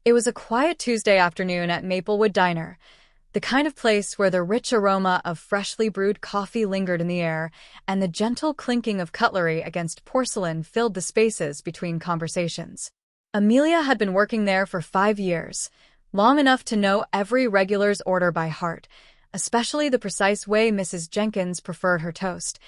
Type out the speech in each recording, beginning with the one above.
It was a quiet Tuesday afternoon at Maplewood Diner, the kind of place where the rich aroma of freshly brewed coffee lingered in the air and the gentle clinking of cutlery against porcelain filled the spaces between conversations. Amelia had been working there for 5 years, long enough to know every regular's order by heart, especially the precise way Mrs. Jenkins preferred her toast,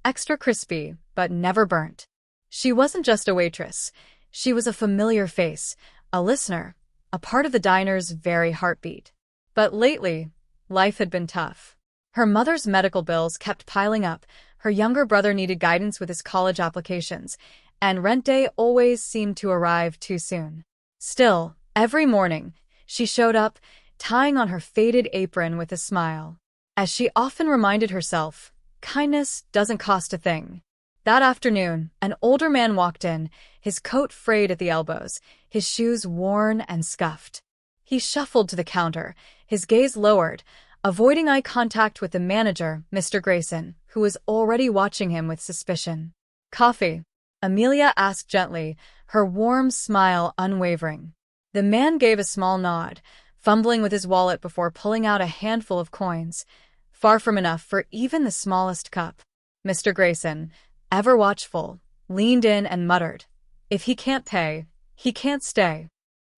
extra crispy, but never burnt. She wasn't just a waitress. She was a familiar face, a listener, a part of the diner's very heartbeat. But lately, life had been tough. Her mother's medical bills kept piling up, her younger brother needed guidance with his college applications, and rent day always seemed to arrive too soon. Still, every morning, she showed up, tying on her faded apron with a smile. As she often reminded herself, kindness doesn't cost a thing. That afternoon, an older man walked in, his coat frayed at the elbows, his shoes worn and scuffed. He shuffled to the counter, his gaze lowered, avoiding eye contact with the manager, Mr. Grayson, who was already watching him with suspicion. "Coffee?" Amelia asked gently, her warm smile unwavering. The man gave a small nod, fumbling with his wallet before pulling out a handful of coins, far from enough for even the smallest cup. Mr. Grayson, ever watchful, leaned in and muttered, "If he can't pay, he can't stay."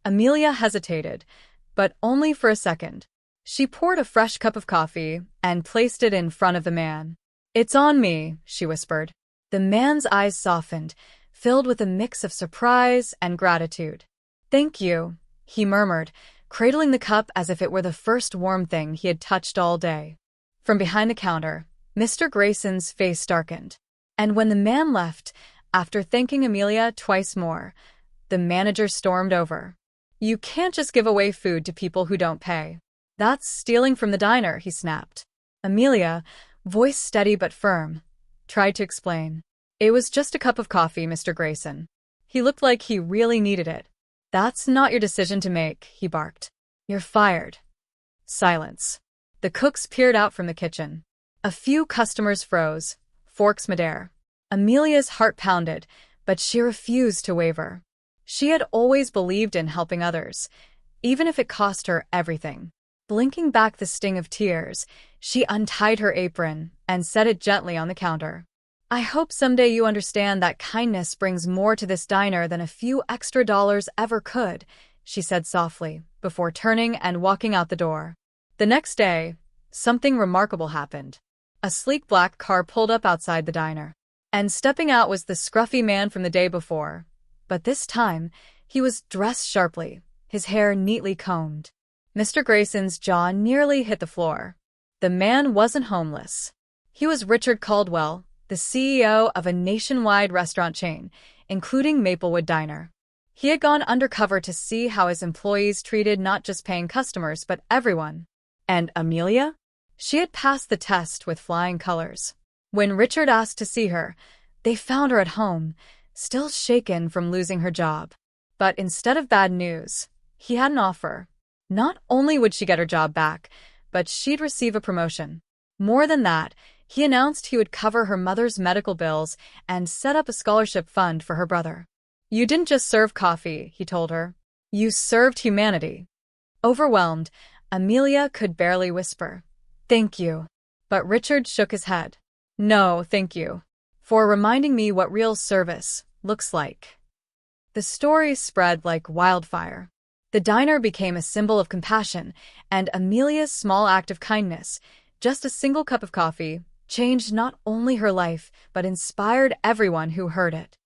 Amelia hesitated, but only for a second. She poured a fresh cup of coffee and placed it in front of the man. "It's on me," she whispered. The man's eyes softened, filled with a mix of surprise and gratitude. "Thank you," he murmured, cradling the cup as if it were the first warm thing he had touched all day. From behind the counter, Mr. Grayson's face darkened. And when the man left, after thanking Amelia twice more, the manager stormed over. "You can't just give away food to people who don't pay. That's stealing from the diner," he snapped. Amelia, voice steady but firm, tried to explain. "It was just a cup of coffee, Mr. Grayson." He looked like he really needed it. "That's not your decision to make," he barked. "You're fired." Silence. The cooks peered out from the kitchen. A few customers froze, forks midair. Amelia's heart pounded, but she refused to waver. She had always believed in helping others, even if it cost her everything. Blinking back the sting of tears, she untied her apron and set it gently on the counter. "I hope someday you understand that kindness brings more to this diner than a few extra dollars ever could," she said softly, before turning and walking out the door. The next day, something remarkable happened. A sleek black car pulled up outside the diner, and stepping out was the scruffy man from the day before. But this time, he was dressed sharply, his hair neatly combed. Mr. Grayson's jaw nearly hit the floor. The man wasn't homeless. He was Richard Caldwell, the CEO of a nationwide restaurant chain, including Maplewood Diner. He had gone undercover to see how his employees treated not just paying customers but everyone. And Amelia? She had passed the test with flying colors. When Richard asked to see her, they found her at home, still shaken from losing her job. But instead of bad news, he had an offer. Not only would she get her job back, but she'd receive a promotion. More than that, he announced he would cover her mother's medical bills and set up a scholarship fund for her brother. "You didn't just serve coffee," he told her. "You served humanity." Overwhelmed, Amelia could barely whisper, "Thank you." But Richard shook his head. "No, thank you. For reminding me what real service looks like." The story spread like wildfire. The diner became a symbol of compassion, and Amelia's small act of kindness, just a single cup of coffee, changed not only her life but inspired everyone who heard it.